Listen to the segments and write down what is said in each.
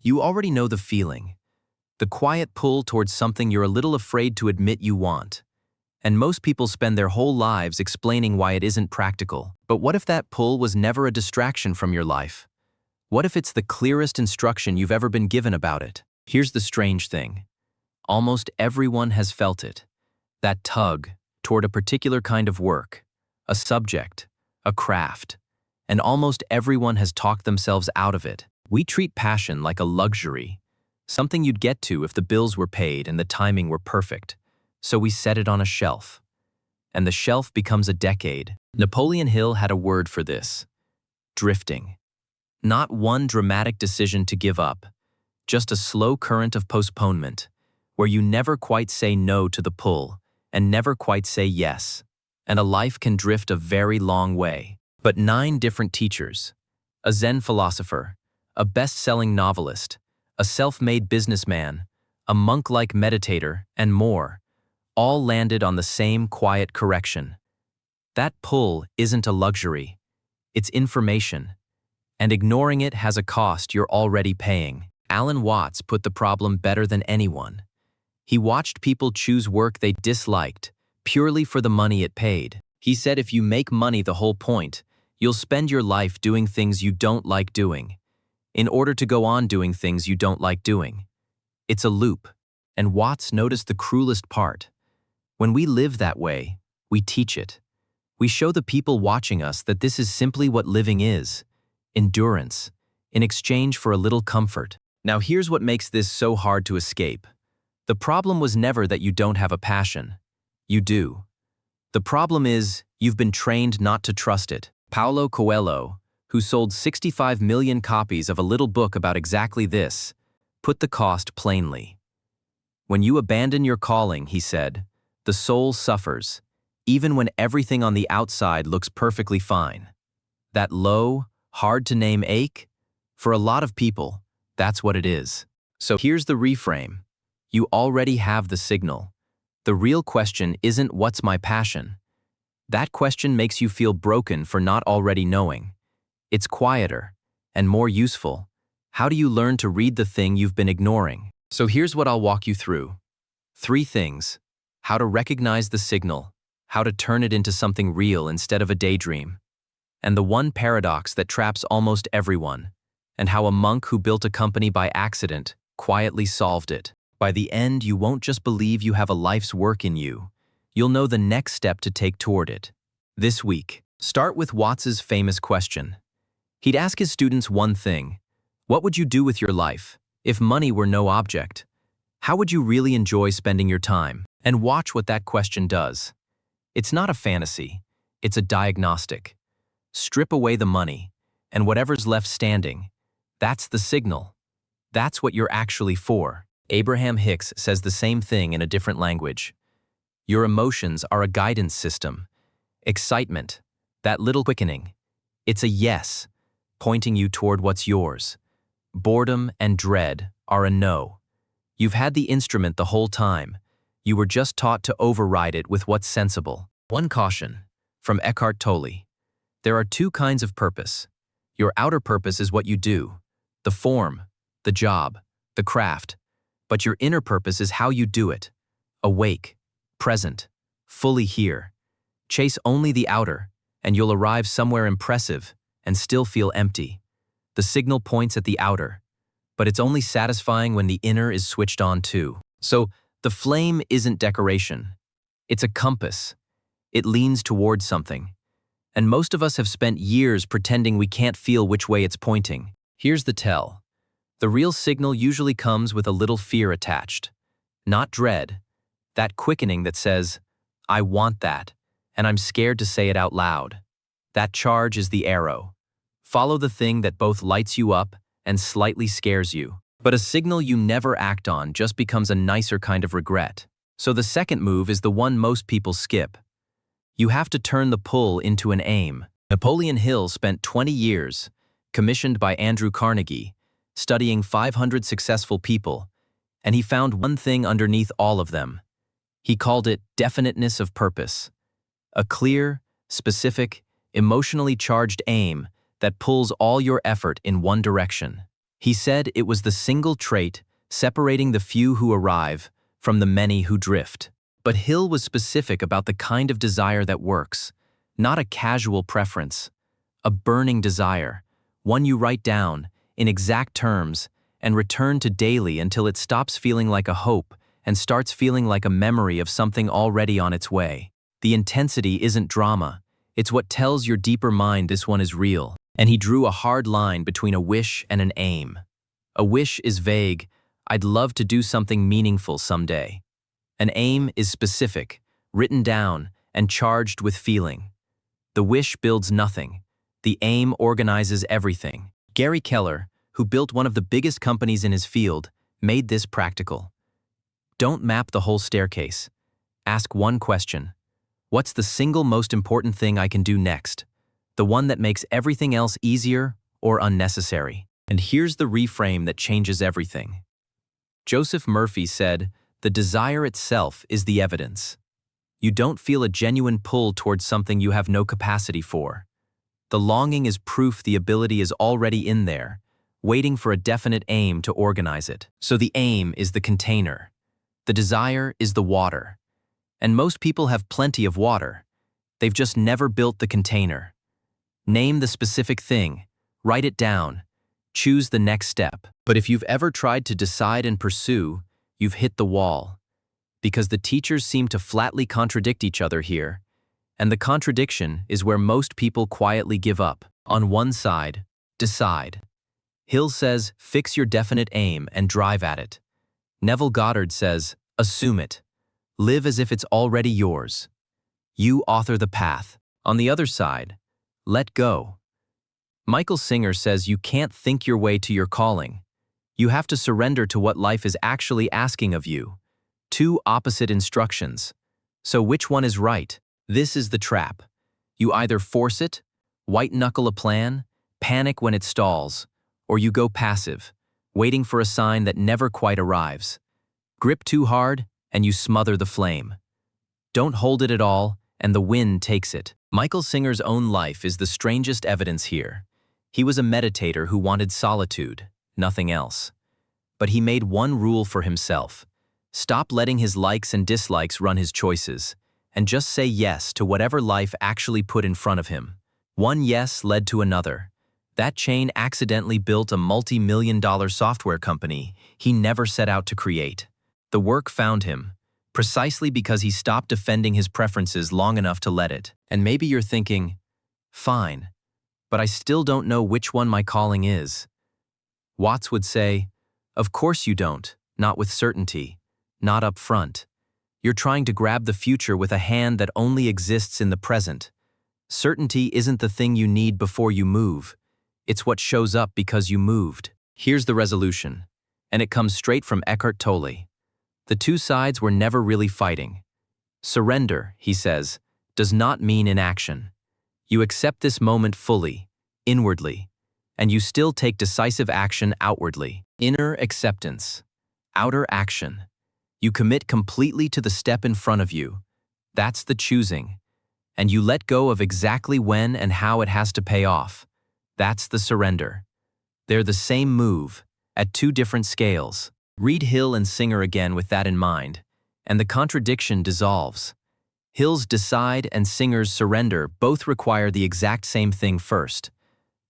You already know the feeling. The quiet pull towards something you're a little afraid to admit you want. And most people spend their whole lives explaining why it isn't practical. But what if that pull was never a distraction from your life? What if it's the clearest instruction you've ever been given about it? Here's the strange thing. Almost everyone has felt it. That tug toward a particular kind of work, a subject, a craft. And almost everyone has talked themselves out of it. We treat passion like a luxury, something you'd get to if the bills were paid and the timing were perfect. So we set it on a shelf. And the shelf becomes a decade. Napoleon Hill had a word for this: drifting. Not one dramatic decision to give up, just a slow current of postponement, where you never quite say no to the pull and never quite say yes. And a life can drift a very long way. But 9 different teachers, a Zen philosopher, a best-selling novelist, a self-made businessman, a monk-like meditator, and more, all landed on the same quiet correction. That pull isn't a luxury, it's information. And ignoring it has a cost you're already paying. Alan Watts put the problem better than anyone. He watched people choose work they disliked purely for the money it paid. He said if you make money the whole point, you'll spend your life doing things you don't like doing, in order to go on doing things you don't like doing. It's a loop. And Watts noticed the cruelest part. When we live that way, we teach it. We show the people watching us that this is simply what living is: endurance, in exchange for a little comfort. Now here's what makes this so hard to escape. The problem was never that you don't have a passion. You do. The problem is, you've been trained not to trust it. Paulo Coelho, who sold 65 million copies of a little book about exactly this, put the cost plainly. When you abandon your calling, he said, the soul suffers, even when everything on the outside looks perfectly fine. That low, hard-to-name ache? For a lot of people, that's what it is. So here's the reframe. You already have the signal. The real question isn't what's my passion. That question makes you feel broken for not already knowing. It's quieter and more useful. How do you learn to read the thing you've been ignoring? So here's what I'll walk you through. 3 things. How to recognize the signal, how to turn it into something real instead of a daydream, and the one paradox that traps almost everyone, and how a monk who built a company by accident quietly solved it. By the end, you won't just believe you have a life's work in you. You'll know the next step to take toward it. This week, start with Watts's famous question. He'd ask his students one thing: what would you do with your life if money were no object? How would you really enjoy spending your time? And watch what that question does. It's not a fantasy, it's a diagnostic. Strip away the money, and whatever's left standing, that's the signal. That's what you're actually for. Abraham Hicks says the same thing in a different language. Your emotions are a guidance system. Excitement, that little quickening, it's a yes, pointing you toward what's yours. Boredom and dread are a no. You've had the instrument the whole time. You were just taught to override it with what's sensible. One caution, from Eckhart Tolle. There are 2 kinds of purpose. Your outer purpose is what you do, the form, the job, the craft. But your inner purpose is how you do it. Awake, present, fully here. Chase only the outer, and you'll arrive somewhere impressive and still feel empty. The signal points at the outer, but it's only satisfying when the inner is switched on too. So, the flame isn't decoration. It's a compass. It leans towards something. And most of us have spent years pretending we can't feel which way it's pointing. Here's the tell. The real signal usually comes with a little fear attached. Not dread. That quickening that says, I want that, and I'm scared to say it out loud. That charge is the arrow. Follow the thing that both lights you up and slightly scares you. But a signal you never act on just becomes a nicer kind of regret. So the second move is the one most people skip. You have to turn the pull into an aim. Napoleon Hill spent 20 years, commissioned by Andrew Carnegie, studying 500 successful people, and he found one thing underneath all of them. He called it definiteness of purpose. A clear, specific, emotionally charged aim that pulls all your effort in one direction. He said it was the single trait separating the few who arrive from the many who drift. But Hill was specific about the kind of desire that works, not a casual preference, a burning desire, one you write down in exact terms and return to daily until it stops feeling like a hope and starts feeling like a memory of something already on its way. The intensity isn't drama, it's what tells your deeper mind this one is real. And he drew a hard line between a wish and an aim. A wish is vague, I'd love to do something meaningful someday. An aim is specific, written down, and charged with feeling. The wish builds nothing. The aim organizes everything. Gary Keller, who built one of the biggest companies in his field, made this practical. Don't map the whole staircase. Ask one question. What's the single most important thing I can do next? The one that makes everything else easier or unnecessary. And here's the reframe that changes everything. Joseph Murphy said, "The desire itself is the evidence." You don't feel a genuine pull towards something you have no capacity for. The longing is proof the ability is already in there, waiting for a definite aim to organize it. So the aim is the container. The desire is the water. And most people have plenty of water. They've just never built the container. Name the specific thing, write it down, choose the next step. But if you've ever tried to decide and pursue, you've hit the wall. Because the teachers seem to flatly contradict each other here, and the contradiction is where most people quietly give up. On one side, decide. Hill says, fix your definite aim and drive at it. Neville Goddard says, assume it. Live as if it's already yours. You author the path. On the other side, let go. Michael Singer says you can't think your way to your calling. You have to surrender to what life is actually asking of you. Two opposite instructions. So which one is right? This is the trap. You either force it, white-knuckle a plan, panic when it stalls, or you go passive, waiting for a sign that never quite arrives. Grip too hard, and you smother the flame. Don't hold it at all, and the wind takes it. Michael Singer's own life is the strangest evidence here. He was a meditator who wanted solitude, nothing else. But he made one rule for himself. Stop letting his likes and dislikes run his choices, and just say yes to whatever life actually put in front of him. One yes led to another. That chain accidentally built a multi-million-dollar software company he never set out to create. The work found him, precisely because he stopped defending his preferences long enough to let it. And maybe you're thinking, fine, but I still don't know which one my calling is. Watts would say, of course you don't, not with certainty, not up front. You're trying to grab the future with a hand that only exists in the present. Certainty isn't the thing you need before you move. It's what shows up because you moved. Here's the resolution, and it comes straight from Eckhart Tolle. The two sides were never really fighting. Surrender, he says, does not mean inaction. You accept this moment fully, inwardly, and you still take decisive action outwardly. Inner acceptance, outer action. You commit completely to the step in front of you. That's the choosing. And you let go of exactly when and how it has to pay off. That's the surrender. They're the same move, at two different scales. Read Hill and Singer again with that in mind, and the contradiction dissolves. Hill's decide and Singer's surrender both require the exact same thing first,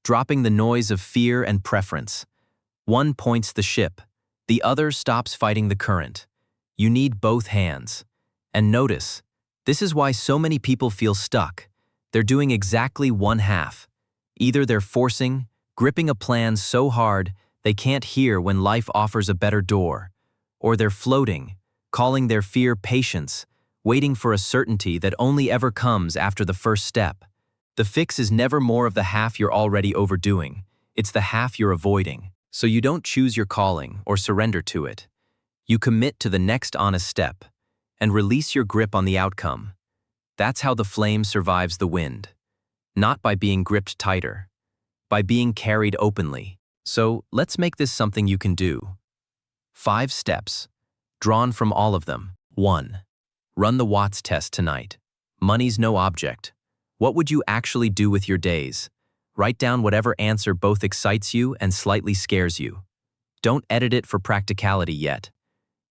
dropping the noise of fear and preference. One points the ship, the other stops fighting the current. You need both hands. And notice, this is why so many people feel stuck. They're doing exactly one half. Either they're forcing, gripping a plan so hard they can't hear when life offers a better door, or they're floating, calling their fear patience, waiting for a certainty that only ever comes after the first step. The fix is never more of the half you're already overdoing. It's the half you're avoiding. So you don't choose your calling or surrender to it. You commit to the next honest step and release your grip on the outcome. That's how the flame survives the wind. Not by being gripped tighter, by being carried openly. So let's make this something you can do. 5 steps, drawn from all of them. 1. Run the Watts test tonight. Money's no object. What would you actually do with your days? Write down whatever answer both excites you and slightly scares you. Don't edit it for practicality yet.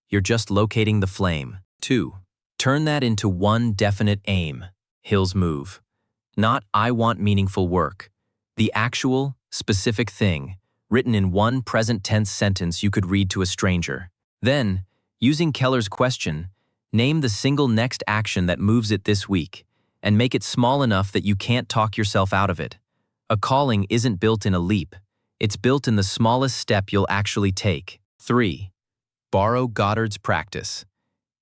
You're just locating the flame. 2. Turn that into one definite aim. Hill's move. Not "I want meaningful work." The actual, specific thing, written in one present tense sentence you could read to a stranger. Then, using Keller's question, name the single next action that moves it this week, and make it small enough that you can't talk yourself out of it. A calling isn't built in a leap. It's built in the smallest step you'll actually take. 3. Borrow Goddard's practice.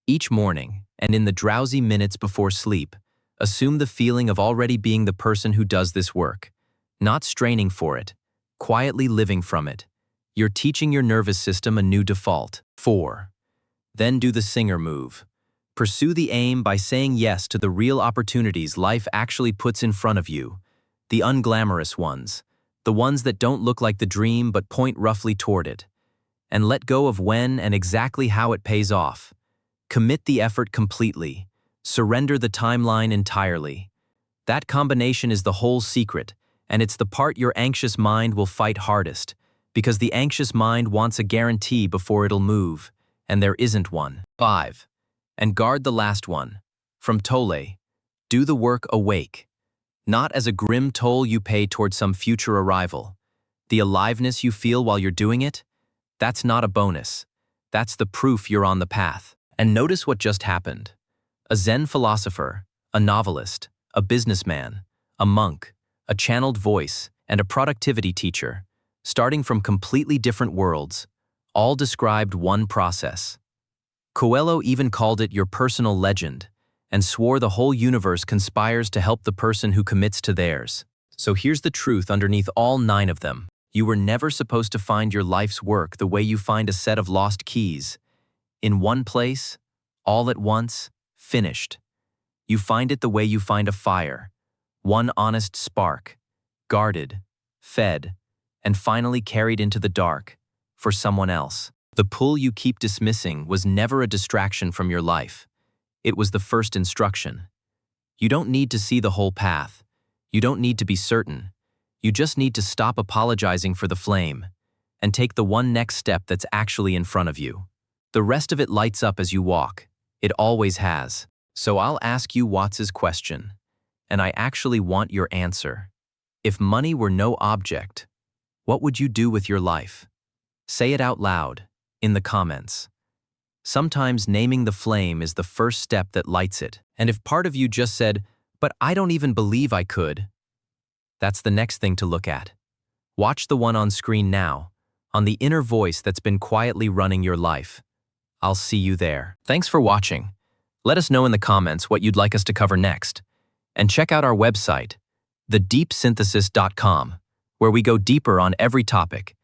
Each morning, and in the drowsy minutes before sleep, assume the feeling of already being the person who does this work. Not straining for it, quietly living from it. You're teaching your nervous system a new default. 4. Then do the singer move. Pursue the aim by saying yes to the real opportunities life actually puts in front of you. The unglamorous ones. The ones that don't look like the dream but point roughly toward it. And let go of when and exactly how it pays off. Commit the effort completely. Surrender the timeline entirely. That combination is the whole secret, and it's the part your anxious mind will fight hardest, because the anxious mind wants a guarantee before it'll move, and there isn't one. 5. And guard the last one. From Tolle. Do the work awake. Not as a grim toll you pay toward some future arrival. The aliveness you feel while you're doing it? That's not a bonus. That's the proof you're on the path. And notice what just happened. A Zen philosopher, a novelist, a businessman, a monk, a channeled voice, and a productivity teacher, starting from completely different worlds, all described one process. Coelho even called it your personal legend, and swore the whole universe conspires to help the person who commits to theirs. So here's the truth underneath all 9 of them. You were never supposed to find your life's work the way you find a set of lost keys. In one place, all at once, finished. You find it the way you find a fire. One honest spark, guarded, fed, and finally carried into the dark, for someone else. The pull you keep dismissing was never a distraction from your life. It was the first instruction. You don't need to see the whole path. You don't need to be certain. You just need to stop apologizing for the flame and take the one next step that's actually in front of you. The rest of it lights up as you walk. It always has. So I'll ask you Watts's question, and I actually want your answer. If money were no object, what would you do with your life? Say it out loud, in the comments. Sometimes naming the flame is the first step that lights it. And if part of you just said, "But I don't even believe I could," that's the next thing to look at. Watch the one on screen now, on the inner voice that's been quietly running your life. I'll see you there. Thanks for watching. Let us know in the comments what you'd like us to cover next. And check out our website, thedeepsynthesis.com, where we go deeper on every topic,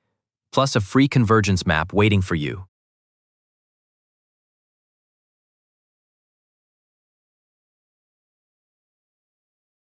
plus a free convergence map waiting for you.